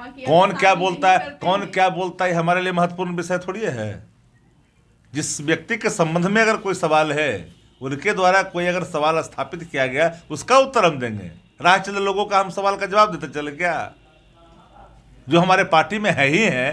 कि कौन क्या बोलता है, कौन क्या बोलता है हमारे लिए महत्वपूर्ण विषय थोड़ी है। जिस व्यक्ति के संबंध में अगर कोई सवाल है, उनके द्वारा कोई अगर सवाल स्थापित किया गया, उसका उत्तर हम देंगे। राह चले लोगों का हम सवाल का जवाब देते चले क्या? जो हमारे पार्टी में है ही है,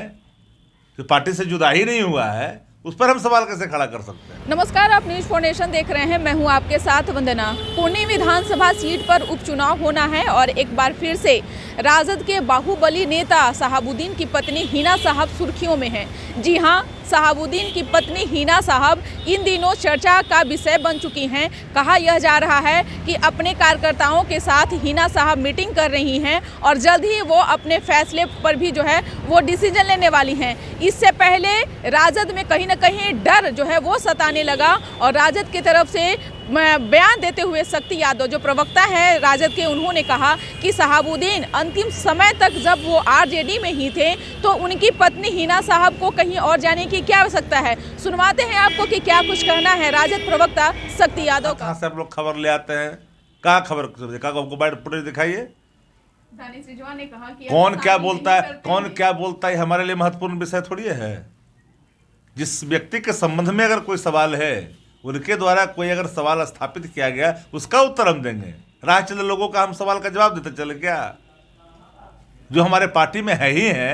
जो पार्टी से जुदा ही नहीं हुआ है, उस पर हम सवाल कैसे खड़ा कर सकते हैं? नमस्कार, आप न्यूज फाउंडेशन देख रहे हैं। मैं हूं आपके साथ वंदना। पुणे विधानसभा सीट पर उपचुनाव होना है और एक बार फिर से राजद के बाहुबली नेता शहाबुद्दीन की पत्नी हिना साहब सुर्खियों में हैं। जी हां, शहाबुद्दीन की पत्नी हिना साहब इन दिनों चर्चा का विषय बन चुकी हैं। कहा यह जा रहा है कि अपने कार्यकर्ताओं के साथ हिना साहब मीटिंग कर रही हैं और जल्द ही वो अपने फैसले पर भी जो है वो डिसीजन लेने वाली हैं। इससे पहले राजद में कहीं ना कहीं डर जो है वो सताने लगा और राजद की तरफ से बयान देते हुए शक्ति यादव जो प्रवक्ता हैं राजद के, उन्होंने कहा कि शहाबुद्दीन अंतिम समय तक जब वो आरजेडी में ही थे तो उनकी पत्नी हिना साहब को कहीं और जाने की क्या आवश्यकता है। सुनवाते हैं आपको कि क्या कुछ कहना है राजद प्रवक्ता शक्ति यादव का। कहाँ से आप लोग खबर ले आते हैं? कहाँ खबर आपको बैठ फुटेज दिखाइए। दानिश रिजवान ने कहा कि कौन क्या बोलता है, कौन क्या बोलता है हमारे लिए महत्वपूर्ण विषय थोड़ी है। जिस व्यक्ति के संबंध में अगर कोई सवाल है, उनके द्वारा कोई अगर सवाल स्थापित किया गया, उसका उत्तर हम देंगे। राह चले लोगों का हम सवाल का जवाब देते चले क्या? जो हमारे पार्टी में है ही है,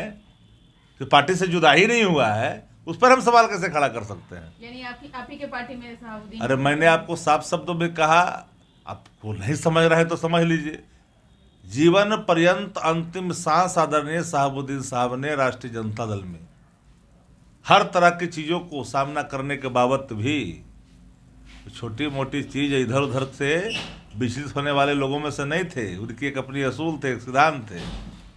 जो पार्टी से जुदा ही नहीं हुआ है, उस पर हम सवाल कैसे खड़ा कर सकते हैं? यानी आप ही के पार्टी में शहाबुद्दीन। अरे मैंने आपको साफ शब्दों में कहा, आपको नहीं समझ रहे तो समझ लीजिए। जीवन पर्यंत अंतिम सांस आदरणीय शहाबुद्दीन साहब ने राष्ट्रीय जनता दल में हर तरह की चीज़ों को सामना करने के बावजूद भी छोटी मोटी चीज़ इधर उधर से विचलित होने वाले लोगों में से नहीं थे। उनकी एक अपनी असूल थे, एक सिद्धांत थे,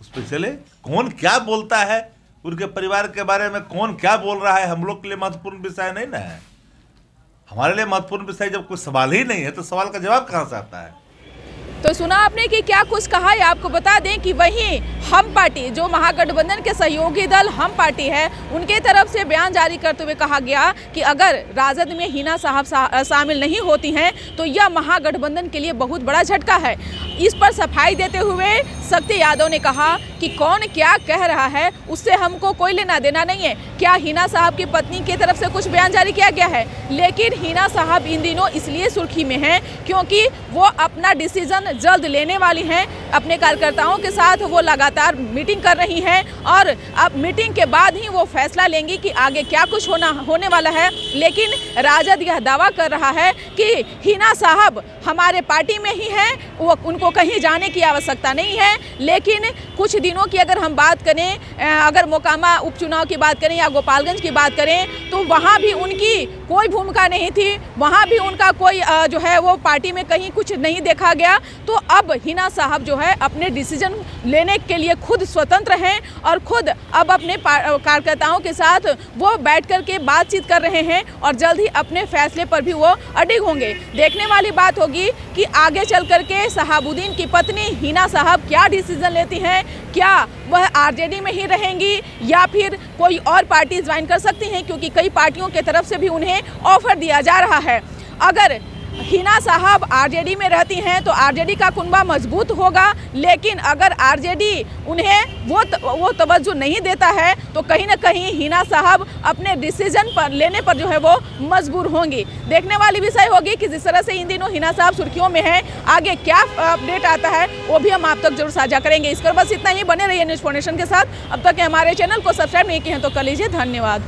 उस पर चले। कौन क्या बोलता है, उनके परिवार के बारे में कौन क्या बोल रहा है, हम लोग के लिए महत्वपूर्ण विषय नहीं ना है। हमारे लिए महत्वपूर्ण विषय जब कोई सवाल ही नहीं है तो सवाल का जवाब कहाँ से आता है? तो सुना आपने कि क्या कुछ कहा है। आपको बता दें कि वहीं हम पार्टी जो महागठबंधन के सहयोगी दल हम पार्टी है, उनके तरफ से बयान जारी करते हुए कहा गया कि अगर राजद में हिना साहब शामिल नहीं होती हैं तो यह महागठबंधन के लिए बहुत बड़ा झटका है। इस पर सफाई देते हुए शक्ति यादव ने कहा कि कौन क्या कह रहा है उससे हमको कोई लेना देना नहीं है। क्या हिना साहब की पत्नी की तरफ से कुछ बयान जारी किया गया है? लेकिन हिना साहब इन दिनों इसलिए सुर्खी में हैं क्योंकि वो अपना डिसीजन जल्द लेने वाली हैं। अपने कार्यकर्ताओं के साथ वो लगातार मीटिंग कर रही हैं और अब मीटिंग के बाद ही वो फैसला लेंगी कि आगे क्या कुछ होने वाला है। लेकिन राजद यह दावा कर रहा है कि हिना साहब हमारे पार्टी में ही हैं, वो उनको कहीं जाने की आवश्यकता नहीं है। लेकिन कुछ दिनों की अगर हम बात करें, अगर मोकामा उपचुनाव की बात करें या गोपालगंज की बात करें तो वहाँ भी उनकी कोई भूमिका नहीं थी, वहाँ भी उनका कोई जो है वो पार्टी में कहीं कुछ नहीं देखा गया। तो अब हिना साहब जो है अपने डिसीजन लेने के लिए खुद स्वतंत्र हैं और खुद अब अपने कार्यकर्ताओं के साथ वो बैठ कर के बातचीत कर रहे हैं और जल्द ही अपने फैसले पर भी वो अडिग होंगे। देखने वाली बात होगी कि आगे चल कर के शहाबुद्दीन की पत्नी हिना साहब क्या डिसीजन लेती हैं। क्या वह आरजेडी में ही रहेंगी या फिर कोई और पार्टी ज्वाइन कर सकती हैं, क्योंकि कई पार्टियों की तरफ से भी उन्हें ऑफर दिया जा रहा है। अगर हिना साहब आरजेडी में रहती हैं तो आरजेडी का कुनबा मजबूत होगा, लेकिन अगर आरजेडी उन्हें वो तवज्जो नहीं देता है तो कहीं ना कहीं हिना साहब अपने डिसीजन पर लेने पर जो है वो मजबूर होंगी। देखने वाली विषय होगी कि जिस तरह से इन दिनों हिना साहब सुर्खियों में हैं, आगे क्या अपडेट आता है वो भी हम आप तक जरूर साझा करेंगे। इस पर बस इतना ही। बने रहिए न्यूज फाउंडेशन के साथ। अब तक हमारे चैनल को सब्सक्राइब नहीं किए हैं तो कर लीजिए। धन्यवाद।